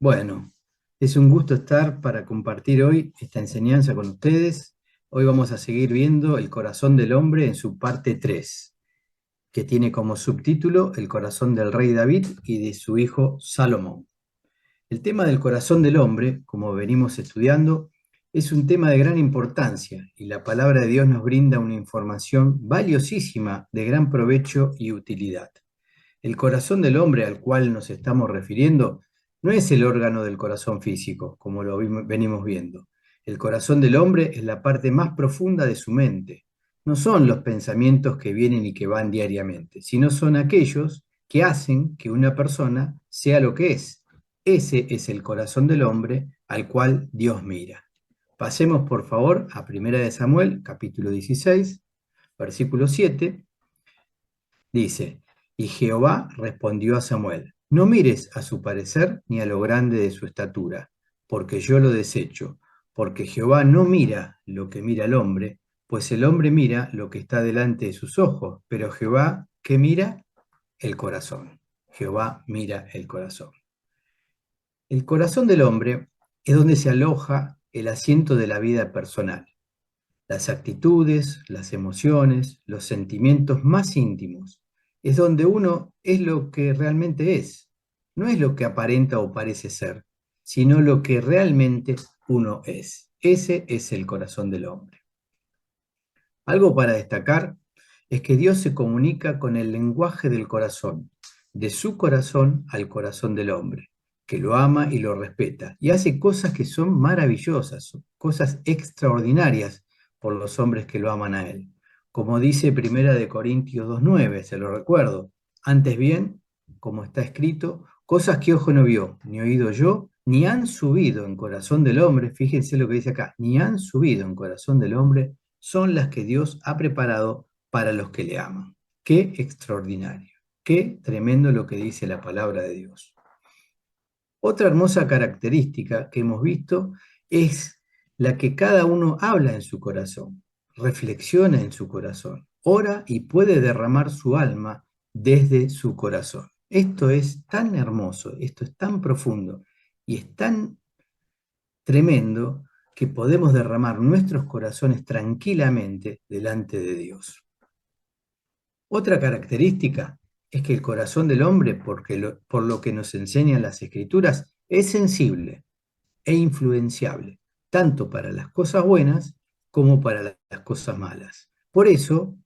Bueno, es un gusto estar para compartir hoy esta enseñanza con ustedes. Hoy vamos a seguir viendo el corazón del hombre en su parte 3, que tiene como subtítulo El corazón del rey David y de su hijo Salomón. El tema del corazón del hombre, como venimos estudiando, es un tema de gran importancia y la palabra de Dios nos brinda una información valiosísima de gran provecho y utilidad. El corazón del hombre al cual nos estamos refiriendo no es el órgano del corazón físico, como lo venimos viendo. El corazón del hombre es la parte más profunda de su mente. No son los pensamientos que vienen y que van diariamente, sino son aquellos que hacen que una persona sea lo que es. Ese es el corazón del hombre al cual Dios mira. Pasemos por favor a 1 Samuel, capítulo 16, versículo 7. Dice, y Jehová respondió a Samuel, no mires a su parecer ni a lo grande de su estatura, porque yo lo desecho, porque Jehová no mira lo que mira el hombre, pues el hombre mira lo que está delante de sus ojos, pero Jehová, ¿qué mira? El corazón. Jehová mira el corazón. El corazón del hombre es donde se aloja el asiento de la vida personal, las actitudes, las emociones, los sentimientos más íntimos. Es donde uno es lo que realmente es. No es lo que aparenta o parece ser, sino lo que realmente uno es. Ese es el corazón del hombre. Algo para destacar es que Dios se comunica con el lenguaje del corazón, de su corazón al corazón del hombre, que lo ama y lo respeta, y hace cosas que son maravillosas, cosas extraordinarias por los hombres que lo aman a Él. Como dice Primera de Corintios 2:9, se lo recuerdo, antes bien, como está escrito, cosas que ojo no vio, ni oído yo, ni han subido en corazón del hombre, fíjense lo que dice acá, ni han subido en corazón del hombre, son las que Dios ha preparado para los que le aman. Qué extraordinario, qué tremendo lo que dice la palabra de Dios. Otra hermosa característica que hemos visto es la que cada uno habla en su corazón, reflexiona en su corazón, ora y puede derramar su alma desde su corazón. Esto es tan hermoso, esto es tan profundo y es tan tremendo que podemos derramar nuestros corazones tranquilamente delante de Dios. Otra característica es que el corazón del hombre, por lo que nos enseñan las Escrituras, es sensible e influenciable, tanto para las cosas buenas como para las cosas malas. Por eso,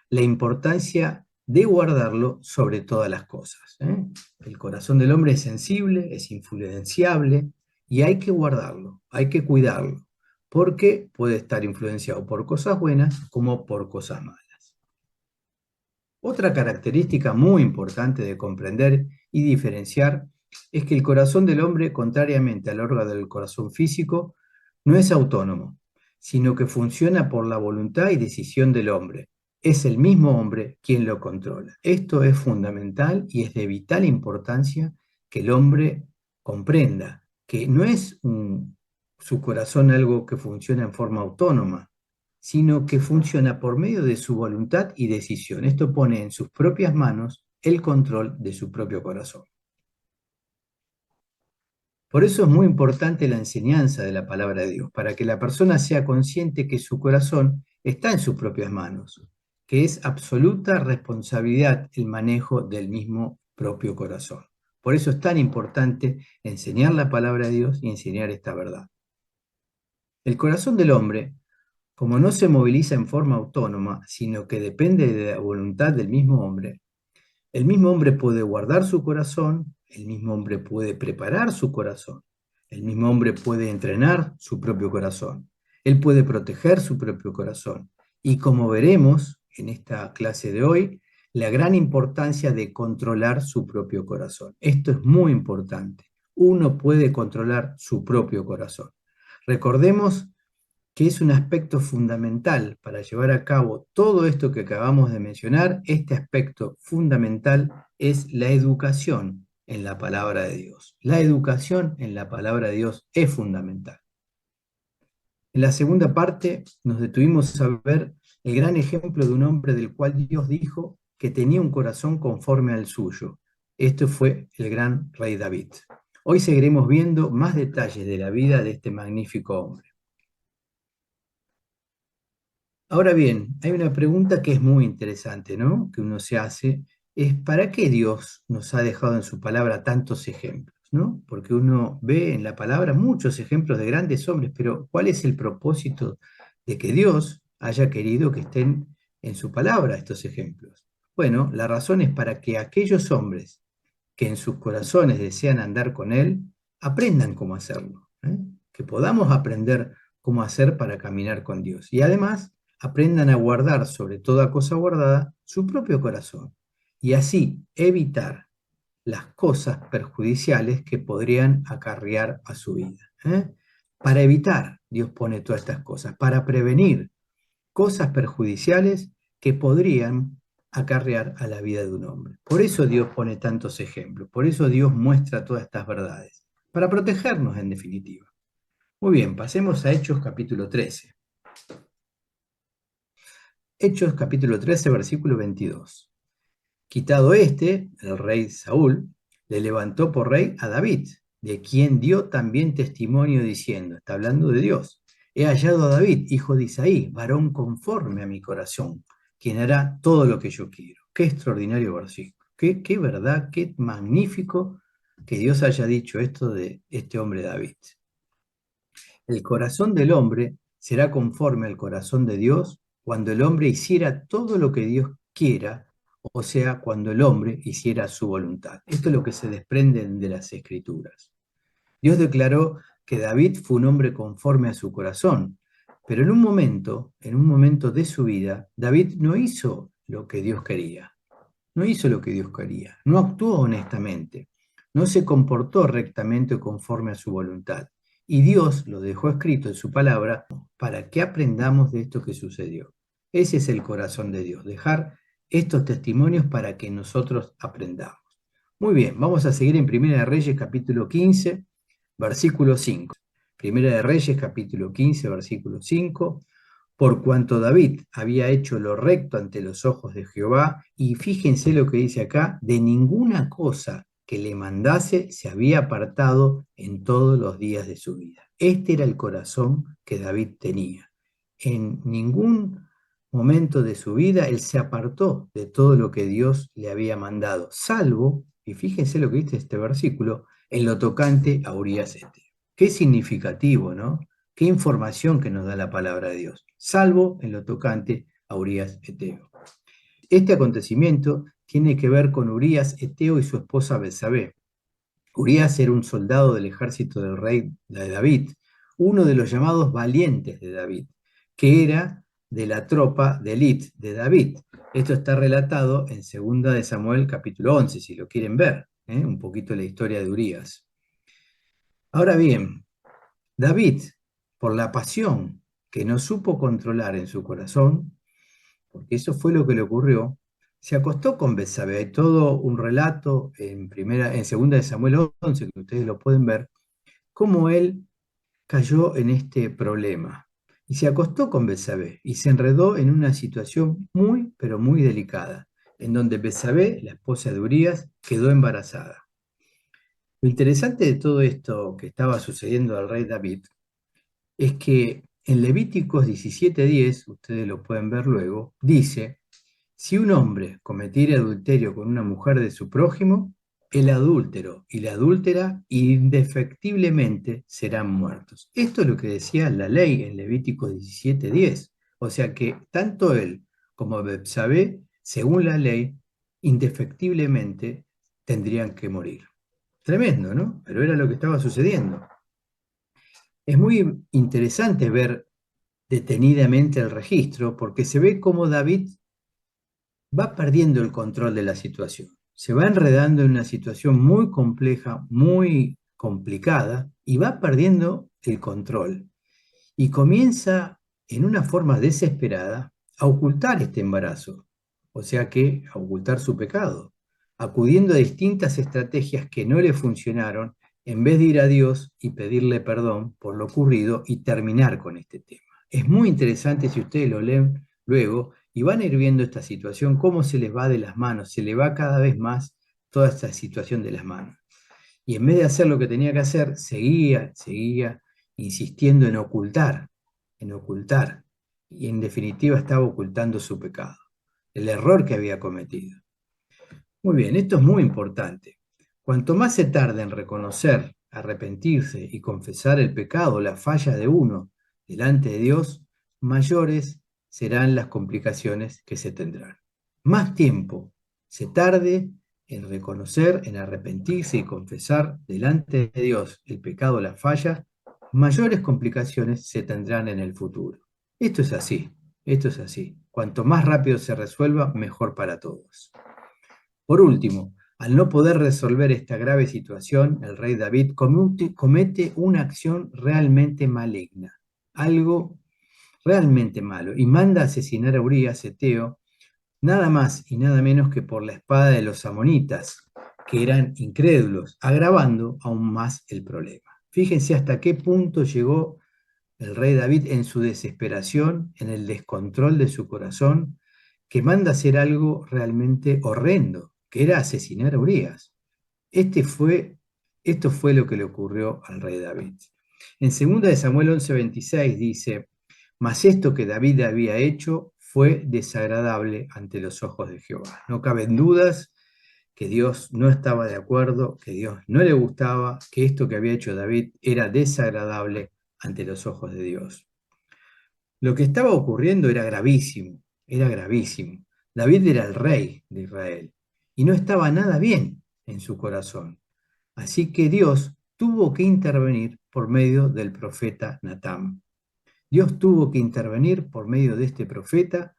la importancia de guardarlo sobre todas las cosas, ¿eh? El corazón del hombre es sensible, es influenciable y hay que guardarlo, hay que cuidarlo, porque puede estar influenciado por cosas buenas como por cosas malas. Otra característica muy importante de comprender y diferenciar es que el corazón del hombre, contrariamente al órgano del corazón físico, no es autónomo, sino que funciona por la voluntad y decisión del hombre. Es el mismo hombre quien lo controla. Esto es fundamental y es de vital importancia que el hombre comprenda que no es su corazón algo que funciona en forma autónoma, sino que funciona por medio de su voluntad y decisión. Esto pone en sus propias manos el control de su propio corazón. Por eso es muy importante la enseñanza de la palabra de Dios, para que la persona sea consciente que su corazón está en sus propias manos, que es absoluta responsabilidad el manejo del mismo propio corazón. Por eso es tan importante enseñar la palabra de Dios y enseñar esta verdad. El corazón del hombre, como no se moviliza en forma autónoma, sino que depende de la voluntad del mismo hombre, el mismo hombre puede guardar su corazón, el mismo hombre puede preparar su corazón, el mismo hombre puede entrenar su propio corazón, él puede proteger su propio corazón. Y como veremos en esta clase de hoy, la gran importancia de controlar su propio corazón. Esto es muy importante. Uno puede controlar su propio corazón. Recordemos que es un aspecto fundamental para llevar a cabo todo esto que acabamos de mencionar. Este aspecto fundamental es la educación en la palabra de Dios. La educación en la palabra de Dios es fundamental. En la segunda parte nos detuvimos a ver el gran ejemplo de un hombre del cual Dios dijo que tenía un corazón conforme al suyo. Este fue el gran rey David. Hoy seguiremos viendo más detalles de la vida de este magnífico hombre. Ahora bien, hay una pregunta que es muy interesante, ¿no? Que uno se hace, es ¿para qué Dios nos ha dejado en su palabra tantos ejemplos, ¿no? Porque uno ve en la palabra muchos ejemplos de grandes hombres, pero ¿cuál es el propósito de que Dios haya querido que estén en su palabra estos ejemplos? Bueno, la razón es para que aquellos hombres que en sus corazones desean andar con Él, aprendan cómo hacerlo, ¿eh? Que podamos aprender cómo hacer para caminar con Dios. Y además, aprendan a guardar sobre toda cosa guardada su propio corazón. Y así evitar las cosas perjudiciales que podrían acarrear a su vida, ¿eh? Para evitar, Dios pone todas estas cosas, para prevenir cosas perjudiciales que podrían acarrear a la vida de un hombre. Por eso Dios pone tantos ejemplos, por eso Dios muestra todas estas verdades, para protegernos en definitiva. Muy bien, pasemos a Hechos capítulo 13. Hechos capítulo 13, versículo 22. Quitado este, el rey Saúl le levantó por rey a David, de quien dio también testimonio diciendo, está hablando de Dios, he hallado a David, hijo de Isaí, varón conforme a mi corazón, quien hará todo lo que yo quiero. Qué extraordinario versículo, qué verdad, qué magnífico que Dios haya dicho esto de este hombre David. El corazón del hombre será conforme al corazón de Dios cuando el hombre hiciera todo lo que Dios quiera, o sea, cuando el hombre hiciera su voluntad. Esto es lo que se desprende de las Escrituras. Dios declaró que David fue un hombre conforme a su corazón, pero en un momento de su vida, David no hizo lo que Dios quería. No hizo lo que Dios quería, no actuó honestamente, no se comportó rectamente conforme a su voluntad. Y Dios lo dejó escrito en su palabra para que aprendamos de esto que sucedió. Ese es el corazón de Dios, dejar estos testimonios para que nosotros aprendamos. Muy bien, vamos a seguir en Primera de Reyes capítulo 15, versículo 5. Primera de Reyes capítulo 15, versículo 5. Por cuanto David había hecho lo recto ante los ojos de Jehová, y fíjense lo que dice acá, de ninguna cosa que le mandase se había apartado en todos los días de su vida. Este era el corazón que David tenía. En ningún momento de su vida él se apartó de todo lo que Dios le había mandado, salvo, y fíjense lo que dice este versículo, en lo tocante a Urías Eteo. Qué significativo, ¿no? Qué información que nos da la palabra de Dios, salvo en lo tocante a Urías Eteo. Este acontecimiento tiene que ver con Urías Eteo y su esposa Betsabé. Urías era un soldado del ejército del rey de David, uno de los llamados valientes de David, que era de la tropa de élite de David. Esto está relatado en 2 de Samuel capítulo 11, si lo quieren ver, un poquito la historia de Urías. Ahora bien, David, por la pasión que no supo controlar en su corazón, porque eso fue lo que le ocurrió, se acostó con Betsabé. Hay todo un relato en 2 de Samuel 11, que ustedes lo pueden ver, cómo él cayó en este problema. Y se acostó con Betsabé y se enredó en una situación muy, pero muy delicada, en donde Betsabé, la esposa de Urías, quedó embarazada. Lo interesante de todo esto que estaba sucediendo al rey David es que en Levíticos 17:10, ustedes lo pueden ver luego, dice, si un hombre cometiere adulterio con una mujer de su prójimo, el adúltero y la adúltera indefectiblemente serán muertos. Esto es lo que decía la ley en Levíticos 17:10. O sea que tanto él como Betsabé, según la ley, indefectiblemente tendrían que morir. Tremendo, ¿no? Pero era lo que estaba sucediendo. Es muy interesante ver detenidamente el registro porque se ve cómo David va perdiendo el control de la situación. Se va enredando en una situación muy compleja, muy complicada y va perdiendo el control. Y comienza en una forma desesperada a ocultar este embarazo, o sea que a ocultar su pecado, acudiendo a distintas estrategias que no le funcionaron en vez de ir a Dios y pedirle perdón por lo ocurrido y terminar con este tema. Es muy interesante si ustedes lo leen luego y van a ir viendo esta situación, cómo se les va de las manos, se le va cada vez más toda esta situación de las manos. Y en vez de hacer lo que tenía que hacer, seguía insistiendo en ocultar. Y en definitiva estaba ocultando su pecado, el error que había cometido. Muy bien, esto es muy importante. Cuanto más se tarda en reconocer, arrepentirse y confesar el pecado, la falla de uno delante de Dios, mayores serán las complicaciones que se tendrán. Más tiempo se tarde en reconocer, en arrepentirse y confesar delante de Dios el pecado, la falla, mayores complicaciones se tendrán en el futuro. Esto es así, esto es así. Cuanto más rápido se resuelva, mejor para todos. Por último, al no poder resolver esta grave situación, el rey David comete una acción realmente maligna, algo realmente malo, y manda asesinar a Urías, Eteo, nada más y nada menos que por la espada de los amonitas, que eran incrédulos, agravando aún más el problema. Fíjense hasta qué punto llegó el rey David en su desesperación, en el descontrol de su corazón, que manda hacer algo realmente horrendo, que era asesinar a Urías. Esto fue lo que le ocurrió al rey David. En 2 de Samuel 11:26 dice, mas esto que David había hecho fue desagradable ante los ojos de Jehová. No caben dudas que Dios no estaba de acuerdo, que Dios no le gustaba, que esto que había hecho David era desagradable ante los ojos de Dios. Lo que estaba ocurriendo era gravísimo, era gravísimo. David era el rey de Israel y no estaba nada bien en su corazón. Así que Dios tuvo que intervenir por medio del profeta Natán. Dios tuvo que intervenir por medio de este profeta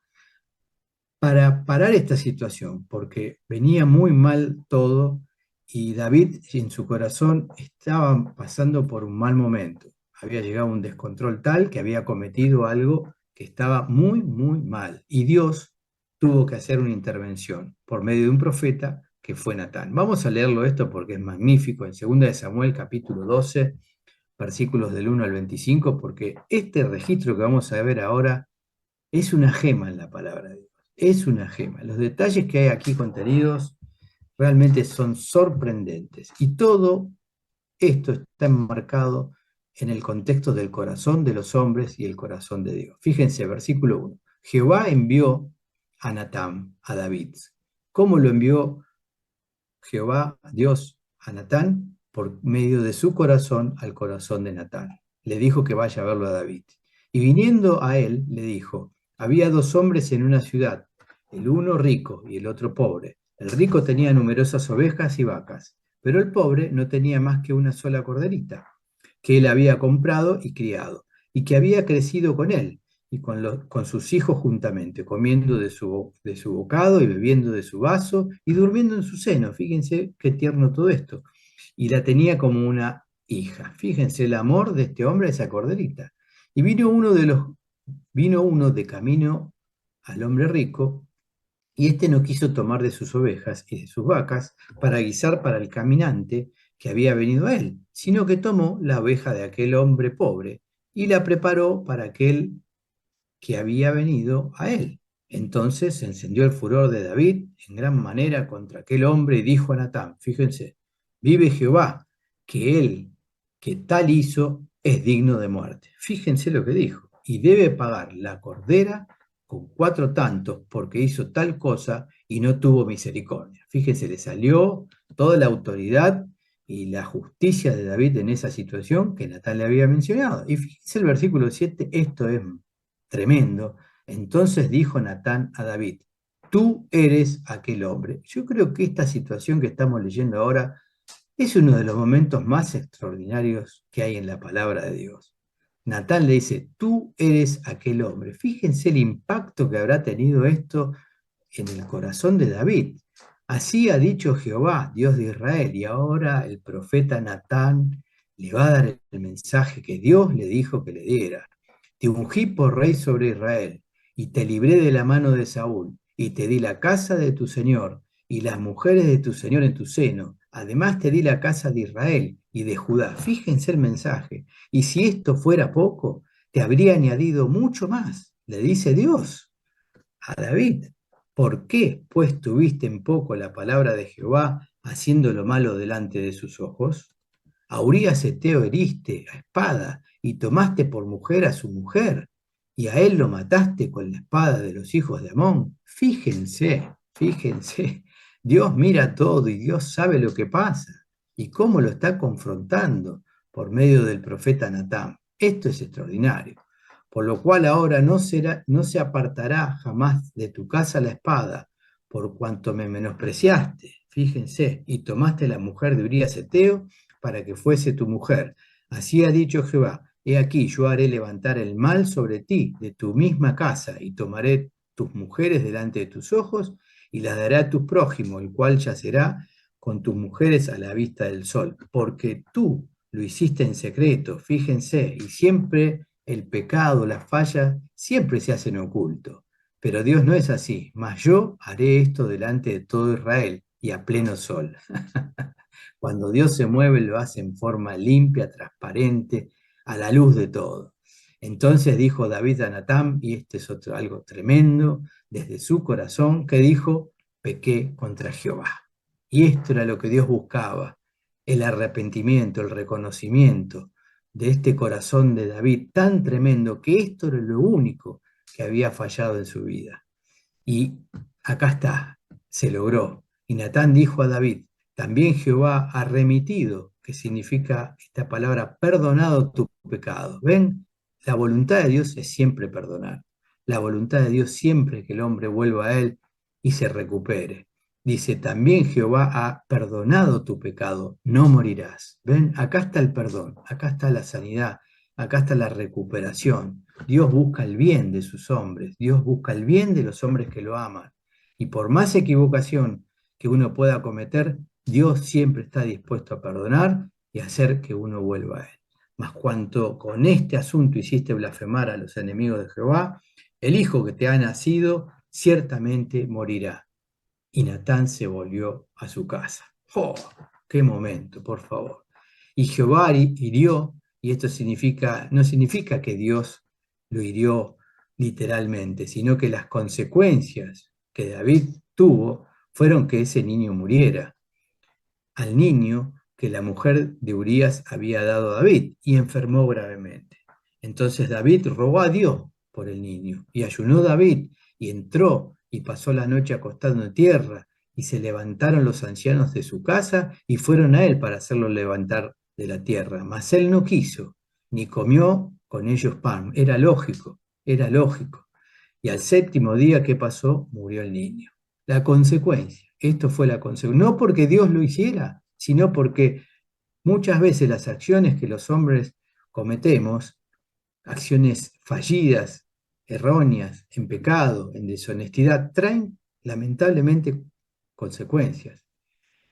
para parar esta situación, porque venía muy mal todo y David en su corazón estaba pasando por un mal momento. Había llegado a un descontrol tal que había cometido algo que estaba muy, muy mal. Y Dios tuvo que hacer una intervención por medio de un profeta que fue Natán. Vamos a leerlo esto porque es magnífico en 2 de Samuel capítulo 12, versículos del 1 al 25, porque este registro que vamos a ver ahora es una gema en la palabra de Dios. Es una gema. Los detalles que hay aquí contenidos realmente son sorprendentes. Y todo esto está enmarcado en el contexto del corazón de los hombres y el corazón de Dios. Fíjense, versículo 1. Jehová envió a Natán, a David. ¿Cómo lo envió Jehová, Dios, a Natán? Por medio de su corazón al corazón de Natán. Le dijo que vaya a verlo a David. Y viniendo a él, le dijo, había dos hombres en una ciudad, el uno rico y el otro pobre. El rico tenía numerosas ovejas y vacas, pero el pobre no tenía más que una sola corderita, que él había comprado y criado, y que había crecido con él y con sus hijos juntamente, comiendo de su bocado y bebiendo de su vaso y durmiendo en su seno. Fíjense qué tierno todo esto. Y la tenía como una hija. Fíjense el amor de este hombre a esa corderita. Y vino uno de camino al hombre rico, y éste no quiso tomar de sus ovejas y de sus vacas para guisar para el caminante que había venido a él, sino que tomó la oveja de aquel hombre pobre y la preparó para aquel que había venido a él. Entonces se encendió el furor de David en gran manera contra aquel hombre y dijo a Natán, fíjense, vive Jehová, que él que tal hizo es digno de muerte. Fíjense lo que dijo, y debe pagar la cordera con 4 tantos porque hizo tal cosa y no tuvo misericordia. Fíjense, le salió toda la autoridad y la justicia de David en esa situación que Natán le había mencionado. Y fíjense el versículo 7, esto es tremendo. Entonces dijo Natán a David, tú eres aquel hombre. Yo creo que esta situación que estamos leyendo ahora es uno de los momentos más extraordinarios que hay en la palabra de Dios. Natán le dice, tú eres aquel hombre. Fíjense el impacto que habrá tenido esto en el corazón de David. Así ha dicho Jehová, Dios de Israel, y ahora el profeta Natán le va a dar el mensaje que Dios le dijo que le diera. Te ungí por rey sobre Israel, y te libré de la mano de Saúl, y te di la casa de tu señor, y las mujeres de tu señor en tu seno. Además te di la casa de Israel y de Judá. Fíjense el mensaje. Y si esto fuera poco, te habría añadido mucho más, le dice Dios a David. ¿Por qué, pues, tuviste en poco la palabra de Jehová haciendo lo malo delante de sus ojos? A Urías Eteo heriste a espada y tomaste por mujer a su mujer, y a él lo mataste con la espada de los hijos de Amón. Fíjense, fíjense, Dios mira todo y Dios sabe lo que pasa y cómo lo está confrontando por medio del profeta Natán. Esto es extraordinario. Por lo cual ahora no se apartará jamás de tu casa la espada, por cuanto me menospreciaste, fíjense, y tomaste la mujer de Urías Eteo para que fuese tu mujer. Así ha dicho Jehová, he aquí yo haré levantar el mal sobre ti de tu misma casa, y tomaré tus mujeres delante de tus ojos, y las daré a tu prójimo, el cual yacerá con tus mujeres a la vista del sol, porque tú lo hiciste en secreto, fíjense, y siempre el pecado, la falla, siempre se hacen oculto. Pero Dios no es así, mas yo haré esto delante de todo Israel y a pleno sol. Cuando Dios se mueve, lo hace en forma limpia, transparente, a la luz de todo. Entonces dijo David a Natán, y este es otro algo tremendo, desde su corazón, que dijo, pequé contra Jehová. Y esto era lo que Dios buscaba, el arrepentimiento, el reconocimiento de este corazón de David tan tremendo, que esto era lo único que había fallado en su vida. Y acá está, se logró. Y Natán dijo a David, también Jehová ha remitido, que significa esta palabra, perdonado tu pecado. ¿Ven? La voluntad de Dios es siempre perdonar. La voluntad de Dios siempre es que el hombre vuelva a Él y se recupere. Dice, también Jehová ha perdonado tu pecado, no morirás. ¿Ven? Acá está el perdón, acá está la sanidad, acá está la recuperación. Dios busca el bien de sus hombres, Dios busca el bien de los hombres que lo aman. Y por más equivocación que uno pueda cometer, Dios siempre está dispuesto a perdonar y hacer que uno vuelva a Él. Mas cuanto con este asunto hiciste blasfemar a los enemigos de Jehová, el hijo que te ha nacido ciertamente morirá. Y Natán se volvió a su casa. ¡Oh! ¡Qué momento, por favor! Y Jehová hirió, y esto significa, no significa que Dios lo hirió literalmente, sino que las consecuencias que David tuvo fueron que ese niño muriera. Al niño que la mujer de Urías había dado a David y enfermó gravemente. Entonces David rogó a Dios por el niño y ayunó David y entró y pasó la noche acostado en tierra y se levantaron los ancianos de su casa y fueron a él para hacerlo levantar de la tierra. Mas él no quiso, ni comió con ellos pan. Era lógico, era lógico. Y al séptimo día que pasó, murió el niño. La consecuencia, esto fue la consecuencia, no porque Dios lo hiciera, sino porque muchas veces las acciones que los hombres cometemos, acciones fallidas, erróneas, en pecado, en deshonestidad, traen lamentablemente consecuencias.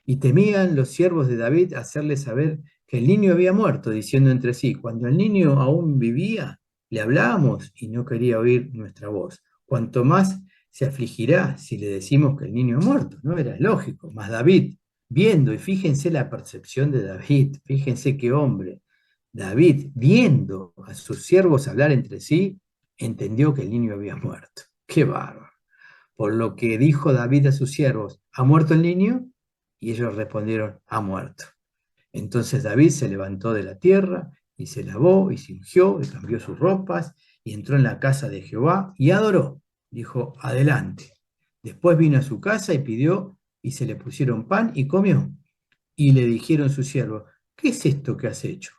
Y temían los siervos de David hacerle saber que el niño había muerto, diciendo entre sí, cuando el niño aún vivía, le hablábamos y no quería oír nuestra voz. Cuanto más se afligirá si le decimos que el niño ha muerto, ¿no? Era lógico. Mas David, viendo, y fíjense la percepción de David, fíjense qué hombre, David, viendo a sus siervos hablar entre sí, entendió que el niño había muerto. ¡Qué bárbaro! Por lo que dijo David a sus siervos, ¿ha muerto el niño? Y ellos respondieron, ha muerto. Entonces David se levantó de la tierra y se lavó y se ungió y cambió sus ropas y entró en la casa de Jehová y adoró. Dijo, adelante. Después vino a su casa y pidió y se le pusieron pan y comió. Y le dijeron sus siervos, ¿qué es esto que has hecho?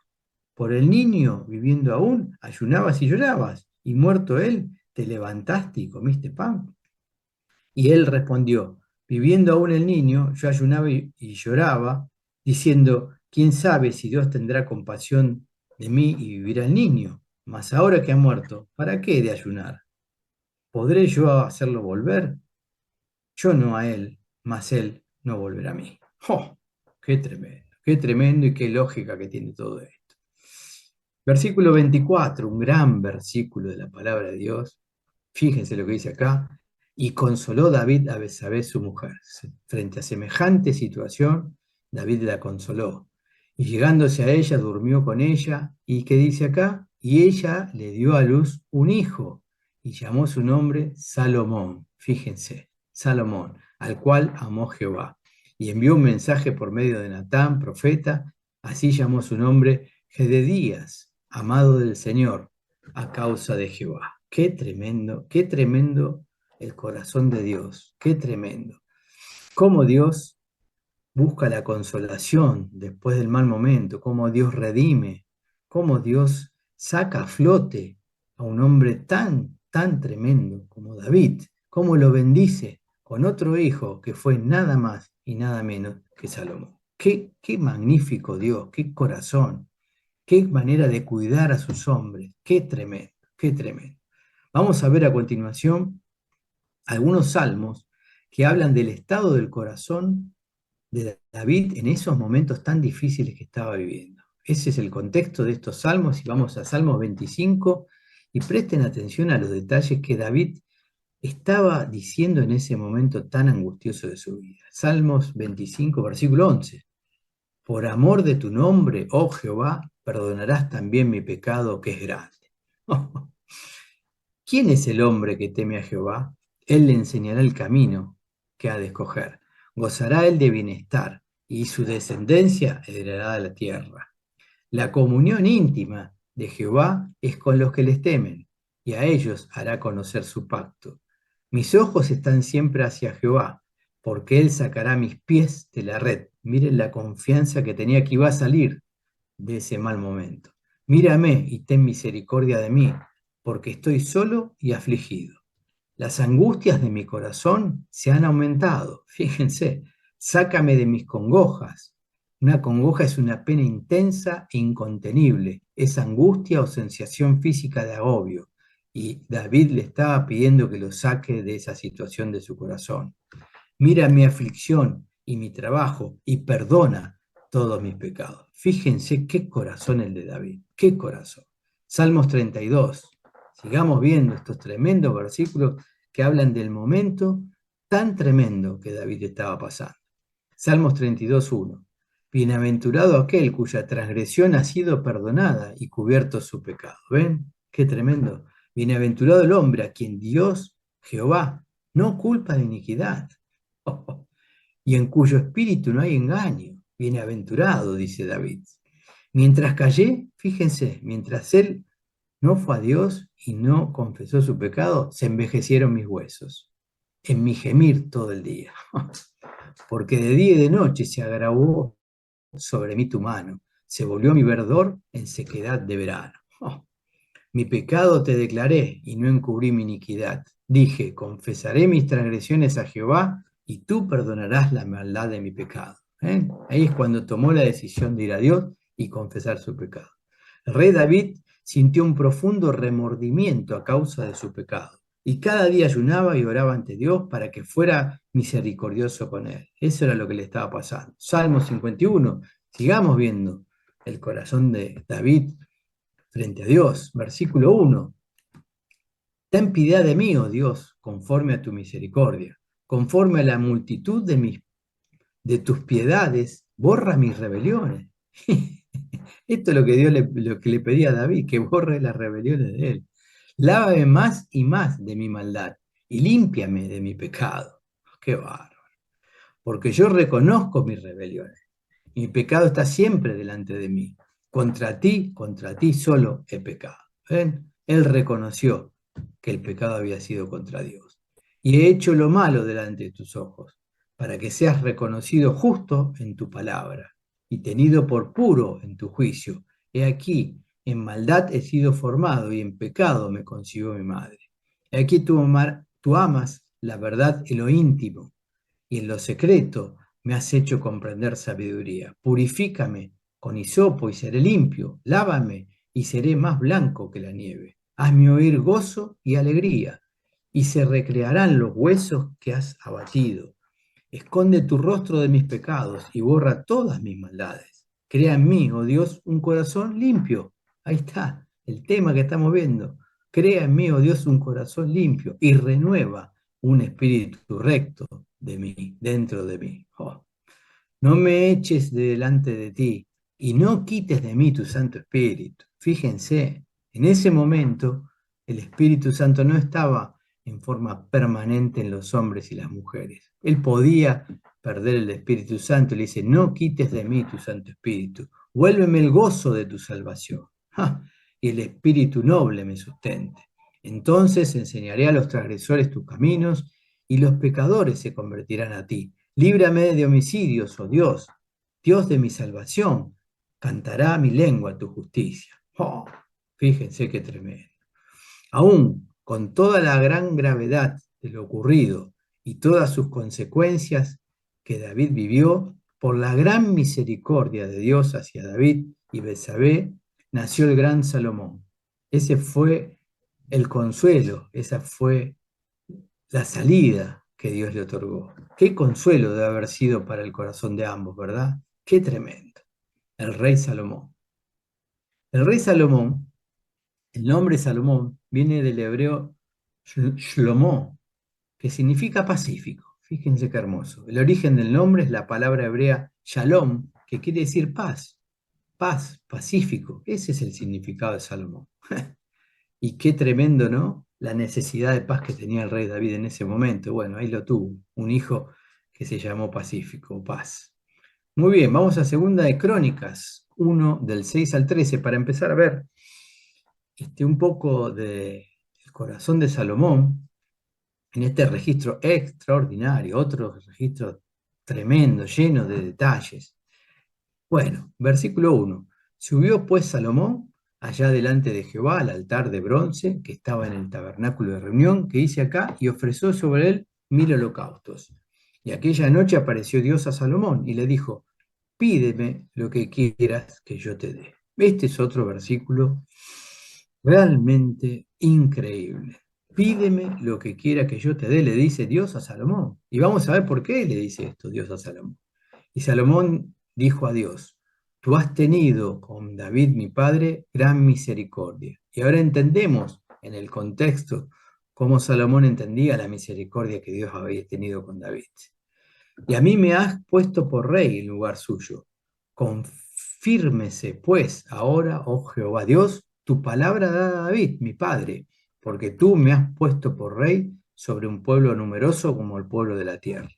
Por el niño, viviendo aún, ayunabas y llorabas, y muerto él, te levantaste y comiste pan. Y él respondió, viviendo aún el niño, yo ayunaba y lloraba, diciendo, ¿quién sabe si Dios tendrá compasión de mí y vivirá el niño? Mas ahora que ha muerto, ¿para qué he de ayunar? ¿Podré yo hacerlo volver? Yo no a él, mas él no volverá a mí. ¡Oh! Qué tremendo y qué lógica que tiene todo esto! Versículo 24, un gran versículo de la palabra de Dios. Fíjense lo que dice acá. Y consoló David a Betsabé su mujer. Frente a semejante situación, David la consoló. Y llegándose a ella, durmió con ella. ¿Y qué dice acá? Y ella le dio a luz un hijo y llamó su nombre Salomón. Fíjense, Salomón, al cual amó Jehová. y envió un mensaje por medio de Natán, profeta. Así llamó su nombre Gededías, amado del Señor, a causa de Jehová. Qué tremendo el corazón de Dios, qué tremendo. Cómo Dios busca la consolación después del mal momento, cómo Dios redime, cómo Dios saca a flote a un hombre tan tremendo como David, cómo lo bendice con otro hijo que fue nada más y nada menos que Salomón. Qué magnífico Dios, qué corazón, qué manera de cuidar a sus hombres, qué tremendo, qué tremendo. Vamos a ver a continuación algunos salmos que hablan del estado del corazón de David en esos momentos tan difíciles que estaba viviendo. Ese es el contexto de estos salmos y vamos a Salmos 25 y presten atención a los detalles que David estaba diciendo en ese momento tan angustioso de su vida. Salmos 25, versículo 11. Por amor de tu nombre, oh Jehová, perdonarás también mi pecado que es grande. ¿Quién es el hombre que teme a Jehová? Él le enseñará el camino que ha de escoger. Gozará él de bienestar y su descendencia heredará la tierra. La comunión íntima de Jehová es con los que les temen, y a ellos hará conocer su pacto. Mis ojos están siempre hacia Jehová, porque él sacará mis pies de la red. Miren la confianza que tenía que iba a salir de ese mal momento. Mírame y ten misericordia de mí, porque estoy solo y afligido. Las angustias de mi corazón se han aumentado. Fíjense, sácame de mis congojas. Una congoja es una pena intensa e incontenible. Es angustia o sensación física de agobio. Y David le estaba pidiendo que lo saque de esa situación de su corazón. Mira mi aflicción y mi trabajo y perdona todos mis pecados. Fíjense qué corazón el de David, qué corazón. Salmos 32. Sigamos viendo estos tremendos versículos que hablan del momento tan tremendo que David estaba pasando. Salmos 32:1. Bienaventurado aquel cuya transgresión ha sido perdonada y cubierto su pecado. ¿Ven? Qué tremendo. Bienaventurado el hombre a quien Dios, Jehová, no culpa de iniquidad. Y en cuyo espíritu no hay engaño. Bienaventurado, dice David. Mientras callé, fíjense, mientras él no fue a Dios y no confesó su pecado, se envejecieron mis huesos, en mi gemir todo el día. Porque de día y de noche se agravó sobre mí tu mano, se volvió mi verdor en sequedad de verano. Mi pecado te declaré y no encubrí mi iniquidad. Dije, confesaré mis transgresiones a Jehová y tú perdonarás la maldad de mi pecado. Ahí es cuando tomó la decisión de ir a Dios y confesar su pecado. El rey David sintió un profundo remordimiento a causa de su pecado y cada día ayunaba y oraba ante Dios para que fuera misericordioso con él. Eso era lo que le estaba pasando. Salmo 51, sigamos viendo el corazón de David frente a Dios. Versículo 1. Ten piedad de mí, oh Dios, conforme a tu misericordia, conforme a la multitud de tus piedades, borra mis rebeliones. Esto es lo que lo que le pedía a David, que borre las rebeliones de él. Lávame más y más de mi maldad y límpiame de mi pecado. Qué bárbaro. Porque yo reconozco mis rebeliones. Mi pecado está siempre delante de mí. Contra ti solo he pecado. ¿Ven? Él reconoció que el pecado había sido contra Dios. Y he hecho lo malo delante de tus ojos, para que seas reconocido justo en tu palabra y tenido por puro en tu juicio. He aquí, en maldad he sido formado y en pecado me concibió mi madre. He aquí tú amas la verdad en lo íntimo y en lo secreto me has hecho comprender sabiduría. Purifícame con hisopo y seré limpio. Lávame y seré más blanco que la nieve. Hazme oír gozo y alegría, y se recrearán los huesos que has abatido. Esconde tu rostro de mis pecados y borra todas mis maldades. Crea en mí, oh Dios, un corazón limpio. Ahí está, el tema que estamos viendo. Crea en mí, oh Dios, un corazón limpio y renueva un espíritu recto de mí, dentro de mí. Oh. No me eches de delante de ti y no quites de mí tu Santo Espíritu. Fíjense, en ese momento el Espíritu Santo no estaba en forma permanente en los hombres y las mujeres. Él podía perder el Espíritu Santo, le dice, no quites de mí tu Santo Espíritu, vuélveme el gozo de tu salvación, ¡ja! Y el Espíritu noble me sustente. Entonces enseñaré a los transgresores tus caminos, y los pecadores se convertirán a ti. Líbrame de homicidios, oh Dios, Dios de mi salvación, cantará mi lengua tu justicia. ¡Oh! Fíjense qué tremendo. Aún con toda la gran gravedad de lo ocurrido y todas sus consecuencias que David vivió, por la gran misericordia de Dios hacia David y Betsabé, nació el gran Salomón. Ese fue el consuelo, esa fue la salida que Dios le otorgó. Qué consuelo debe haber sido para el corazón de ambos, ¿verdad? Qué tremendo. El rey Salomón. El rey Salomón, el nombre Salomón, viene del hebreo Shlomo, que significa pacífico. Fíjense qué hermoso. El origen del nombre es la palabra hebrea Shalom, que quiere decir paz, paz, pacífico. Ese es el significado de Salomón. Y qué tremendo, ¿no? La necesidad de paz que tenía el rey David en ese momento. Bueno, ahí lo tuvo, un hijo que se llamó Pacífico, paz. Muy bien, vamos a Segunda de Crónicas, 1 del 6 al 13, para empezar a ver un poco del corazón de Salomón en este registro extraordinario, otro registro tremendo, lleno de detalles. Bueno, versículo 1. Subió pues Salomón allá delante de Jehová al altar de bronce que estaba en el tabernáculo de reunión que hice acá y ofreció sobre él 1000 holocaustos. Y aquella noche apareció Dios a Salomón y le dijo, pídeme lo que quieras que yo te dé. Este es otro versículo realmente increíble. Pídeme lo que quiera que yo te dé, le dice Dios a Salomón. Y vamos a ver por qué le dice esto Dios a Salomón. Y Salomón dijo a Dios, tú has tenido con David mi padre gran misericordia. Y ahora entendemos en el contexto cómo Salomón entendía la misericordia que Dios había tenido con David. Y a mí me has puesto por rey en lugar suyo. Confírmese, pues, ahora, oh Jehová Dios, tu palabra dada a David, mi padre, porque tú me has puesto por rey sobre un pueblo numeroso como el pueblo de la tierra.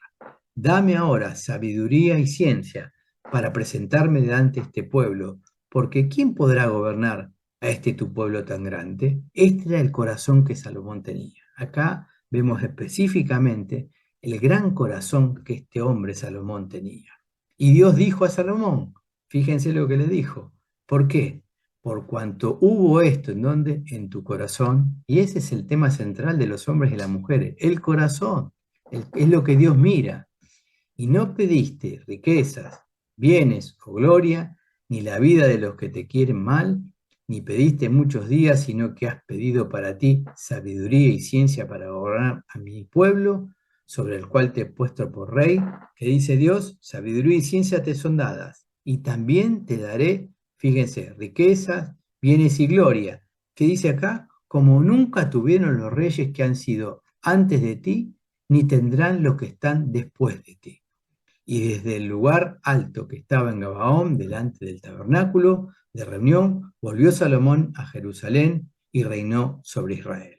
Dame ahora sabiduría y ciencia para presentarme delante de este pueblo, porque ¿quién podrá gobernar a este tu pueblo tan grande? Este era el corazón que Salomón tenía. Acá vemos específicamente el gran corazón que este hombre Salomón tenía. Y Dios dijo a Salomón, fíjense lo que le dijo, ¿por qué? Por cuanto hubo esto en donde, en tu corazón, y ese es el tema central de los hombres y las mujeres, el corazón, es lo que Dios mira. Y no pediste riquezas, bienes o gloria, ni la vida de los que te quieren mal, ni pediste muchos días, sino que has pedido para ti sabiduría y ciencia para gobernar a mi pueblo, sobre el cual te he puesto por rey, que dice Dios, sabiduría y ciencia te son dadas, y también te daré, fíjense, riquezas, bienes y gloria, que dice acá, como nunca tuvieron los reyes que han sido antes de ti, ni tendrán los que están después de ti. Y desde el lugar alto que estaba en Gabaón, delante del tabernáculo de reunión, volvió Salomón a Jerusalén y reinó sobre Israel.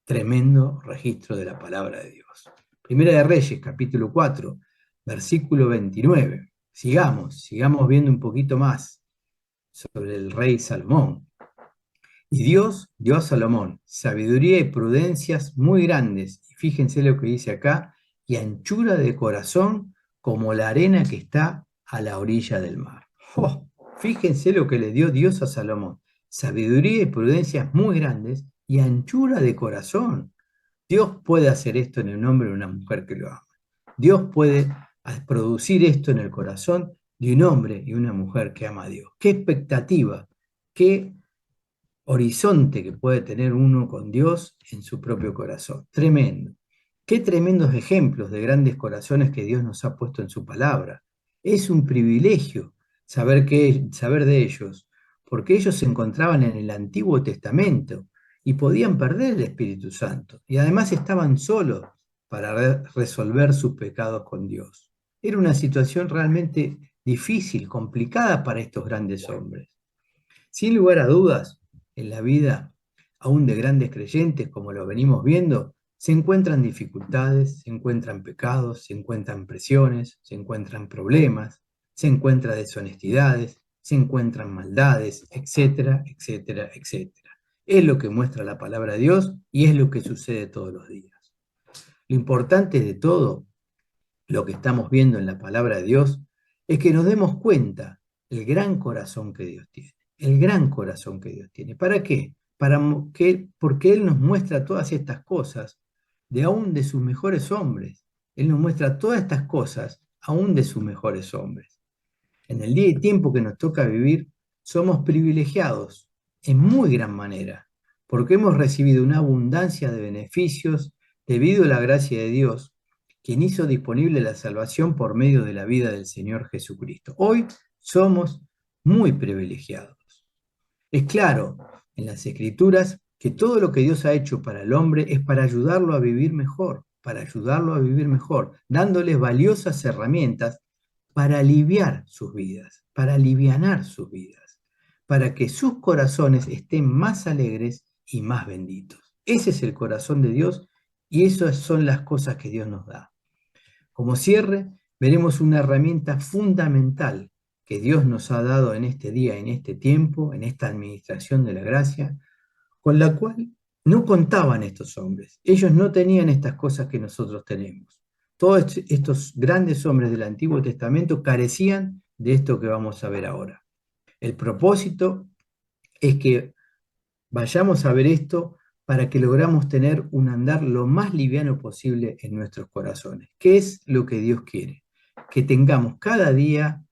Tremendo registro de la palabra de Dios. Primera de Reyes, capítulo 4, versículo 29. Sigamos viendo un poquito más sobre el rey Salomón. Y Dios dio a Salomón sabiduría y prudencias muy grandes, y fíjense lo que dice acá, y anchura de corazón como la arena que está a la orilla del mar. ¡Oh! Fíjense lo que le dio Dios a Salomón, sabiduría y prudencias muy grandes y anchura de corazón. Dios puede hacer esto en el hombre de una mujer que lo ama. Dios puede producir esto en el corazón de un hombre y una mujer que ama a Dios. ¡Qué expectativa! ¡Qué horizonte que puede tener uno con Dios en su propio corazón! Tremendo. Qué tremendos ejemplos de grandes corazones que Dios nos ha puesto en su palabra. Es un privilegio saber de ellos, porque ellos se encontraban en el Antiguo Testamento y podían perder el Espíritu Santo, y además estaban solos para resolver sus pecados con Dios. Era una situación realmente difícil, complicada para estos grandes hombres. Sin lugar a dudas, en la vida, aún de grandes creyentes, como lo venimos viendo, Se encuentran dificultades, se encuentran pecados, se encuentran presiones, se encuentran problemas, se encuentran deshonestidades, se encuentran maldades, etcétera, etcétera, etcétera. Es lo que muestra la palabra de Dios y es lo que sucede todos los días. Lo importante de todo, lo que estamos viendo en la palabra de Dios, es que nos demos cuenta el gran corazón que Dios tiene, el gran corazón que Dios tiene. ¿Para qué? Porque Él nos muestra todas estas cosas, de aún de sus mejores hombres. Él nos muestra todas estas cosas, aún de sus mejores hombres. En el día y tiempo que nos toca vivir, somos privilegiados en muy gran manera, porque hemos recibido una abundancia de beneficios debido a la gracia de Dios, quien hizo disponible la salvación por medio de la vida del Señor Jesucristo. Hoy somos muy privilegiados. Es claro en las Escrituras que todo lo que Dios ha hecho para el hombre es para ayudarlo a vivir mejor, dándoles valiosas herramientas para aliviar sus vidas, para alivianar sus vidas, para que sus corazones estén más alegres y más benditos. Ese es el corazón de Dios y esas son las cosas que Dios nos da. Como cierre, veremos una herramienta fundamental que Dios nos ha dado en este día, en este tiempo, en esta administración de la gracia, con la cual no contaban estos hombres. Ellos no tenían estas cosas que nosotros tenemos. Todos estos grandes hombres del Antiguo Testamento carecían de esto que vamos a ver ahora. El propósito es que vayamos a ver esto para que logramos tener un andar lo más liviano posible en nuestros corazones. ¿Qué es lo que Dios quiere? Que tengamos cada día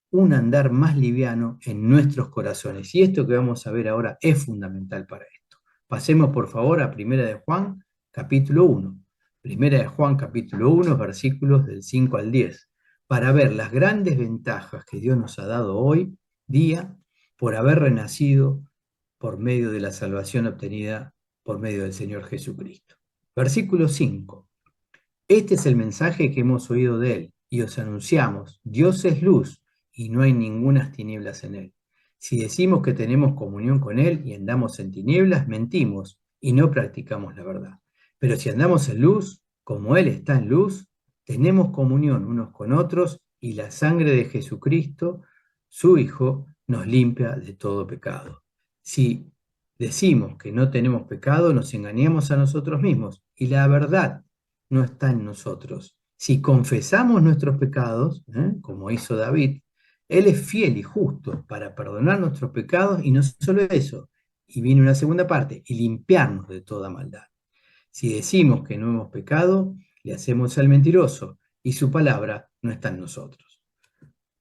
un andar más liviano en nuestros corazones. Y esto que vamos a ver ahora es fundamental para esto. Pasemos por favor a Primera de Juan, capítulo 1. Primera de Juan, capítulo 1, versículos del 5 al 10, para ver las grandes ventajas que Dios nos ha dado hoy día por haber renacido por medio de la salvación obtenida por medio del Señor Jesucristo. Versículo 5. Este es el mensaje que hemos oído de Él y os anunciamos: Dios es luz y no hay ningunas tinieblas en Él. Si decimos que tenemos comunión con Él y andamos en tinieblas, mentimos y no practicamos la verdad. Pero si andamos en luz, como Él está en luz, tenemos comunión unos con otros y la sangre de Jesucristo, su Hijo, nos limpia de todo pecado. Si decimos que no tenemos pecado, nos engañamos a nosotros mismos y la verdad no está en nosotros. Si confesamos nuestros pecados, como hizo David, Él es fiel y justo para perdonar nuestros pecados y no solo eso, y viene una segunda parte, y limpiarnos de toda maldad. Si decimos que no hemos pecado, le hacemos al mentiroso y su palabra no está en nosotros.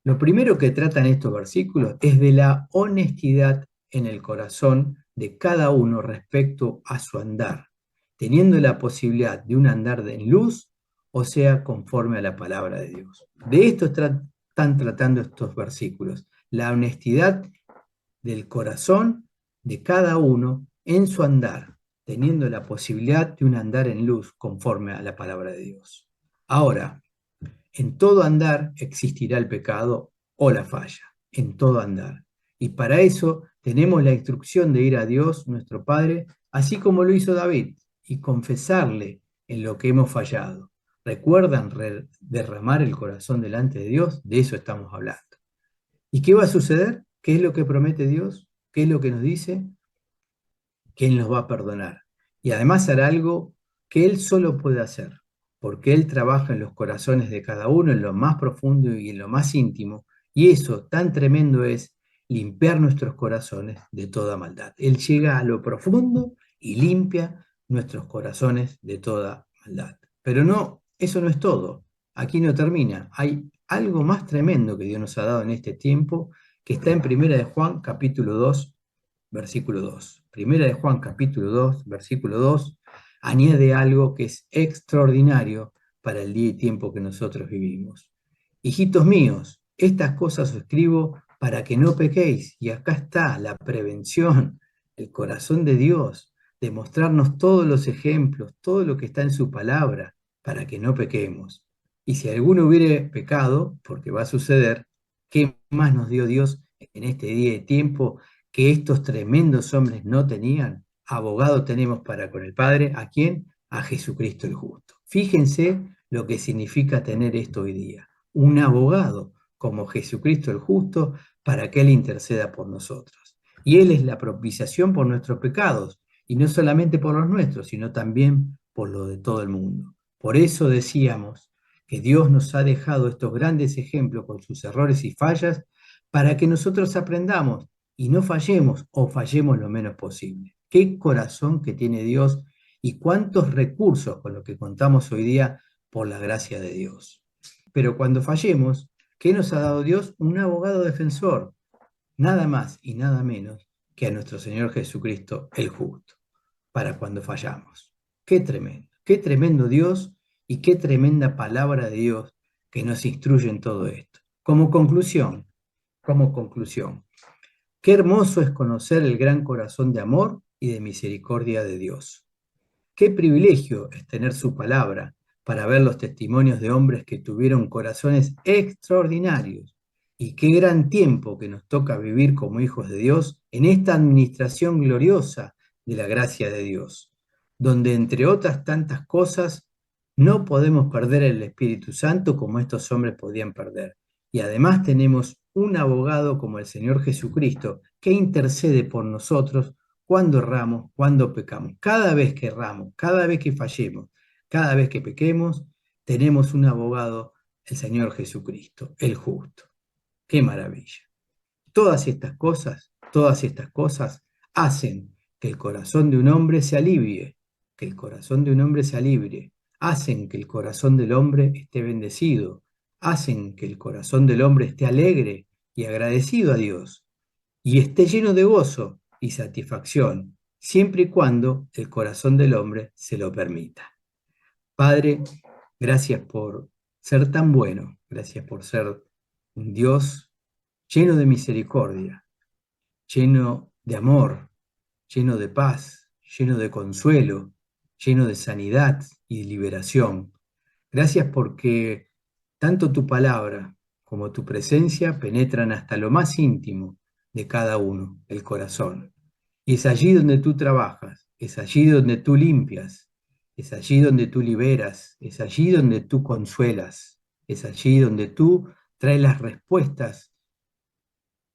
Lo primero que tratan estos versículos es de la honestidad en el corazón de cada uno respecto a su andar, teniendo la posibilidad de un andar en luz, o sea, conforme a la palabra de Dios. De esto están tratando estos versículos, la honestidad del corazón de cada uno en su andar, teniendo la posibilidad de un andar en luz conforme a la palabra de Dios. Ahora, en todo andar existirá el pecado o la falla, en todo andar. Y para eso tenemos la instrucción de ir a Dios, nuestro Padre, así como lo hizo David, y confesarle en lo que hemos fallado. ¿Recuerdan derramar el corazón delante de Dios? De eso estamos hablando. ¿Y qué va a suceder? ¿Qué es lo que promete Dios? ¿Qué es lo que nos dice? Que Él nos va a perdonar. Y además hará algo que Él solo puede hacer, porque Él trabaja en los corazones de cada uno, en lo más profundo y en lo más íntimo, y eso tan tremendo es limpiar nuestros corazones de toda maldad. Él llega a lo profundo y limpia nuestros corazones de toda maldad. Pero no, eso no es todo. Aquí no termina. Hay algo más tremendo que Dios nos ha dado en este tiempo, que está en Primera de Juan, capítulo 2, versículo 2. Primera de Juan, capítulo 2, versículo 2, añade algo que es extraordinario para el día y tiempo que nosotros vivimos. Hijitos míos, estas cosas os escribo para que no pequéis. Y acá está la prevención, el corazón de Dios, de mostrarnos todos los ejemplos, todo lo que está en su palabra, para que no pequemos. Y si alguno hubiere pecado, porque va a suceder, ¿qué más nos dio Dios en este día y tiempo que estos tremendos hombres no tenían? Abogado tenemos para con el Padre, ¿a quién? a Jesucristo el justo. Fíjense lo que significa tener esto hoy día. Un abogado como Jesucristo el justo para que Él interceda por nosotros. Y Él es la propiciación por nuestros pecados, y no solamente por los nuestros, sino también por los de todo el mundo. Por eso decíamos que Dios nos ha dejado estos grandes ejemplos con sus errores y fallas para que nosotros aprendamos y no fallemos o fallemos lo menos posible. Qué corazón que tiene Dios y cuántos recursos con los que contamos hoy día por la gracia de Dios. Pero cuando fallemos, ¿qué nos ha dado Dios? Un abogado defensor, nada más y nada menos que a nuestro Señor Jesucristo el justo, para cuando fallamos. Qué tremendo Dios y qué tremenda palabra de Dios que nos instruye en todo esto. Como conclusión, qué hermoso es conocer el gran corazón de amor y de misericordia de Dios. Qué privilegio es tener su palabra para ver los testimonios de hombres que tuvieron corazones extraordinarios. Y qué gran tiempo que nos toca vivir como hijos de Dios en esta administración gloriosa de la gracia de Dios, donde entre otras tantas cosas no podemos perder el Espíritu Santo como estos hombres podían perder. Y además tenemos un abogado como el Señor Jesucristo que intercede por nosotros cuando erramos, cuando pecamos. Cada vez que erramos, cada vez que fallemos, cada vez que pequemos, tenemos un abogado, el Señor Jesucristo, el justo. ¡Qué maravilla! Todas estas cosas hacen que el corazón de un hombre se alivie, que el corazón de un hombre se alivie, hacen que el corazón del hombre esté bendecido, hacen que el corazón del hombre esté alegre y agradecido a Dios, y esté lleno de gozo y satisfacción, siempre y cuando el corazón del hombre se lo permita. Padre, gracias por ser tan bueno, gracias por ser un Dios lleno de misericordia, lleno de amor, lleno de paz, lleno de consuelo, lleno de sanidad y liberación. Gracias porque tanto tu palabra como tu presencia penetran hasta lo más íntimo de cada uno, el corazón. Y es allí donde tú trabajas, es allí donde tú limpias, es allí donde tú liberas, es allí donde tú consuelas, es allí donde tú traes las respuestas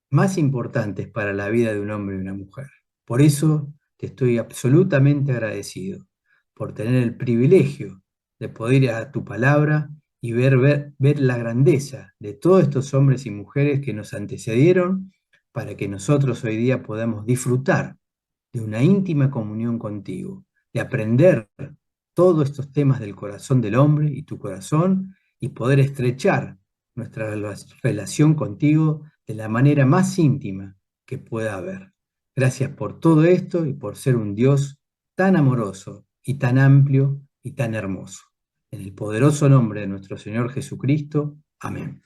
más importantes para la vida de un hombre y una mujer. Por eso te estoy absolutamente agradecido por tener el privilegio de poder ir a tu palabra y ver la grandeza de todos estos hombres y mujeres que nos antecedieron para que nosotros hoy día podamos disfrutar de una íntima comunión contigo, de aprender todos estos temas del corazón del hombre y tu corazón y poder estrechar nuestra relación contigo de la manera más íntima que pueda haber. Gracias por todo esto y por ser un Dios tan amoroso y tan amplio y tan hermoso. En el poderoso nombre de nuestro Señor Jesucristo. Amén.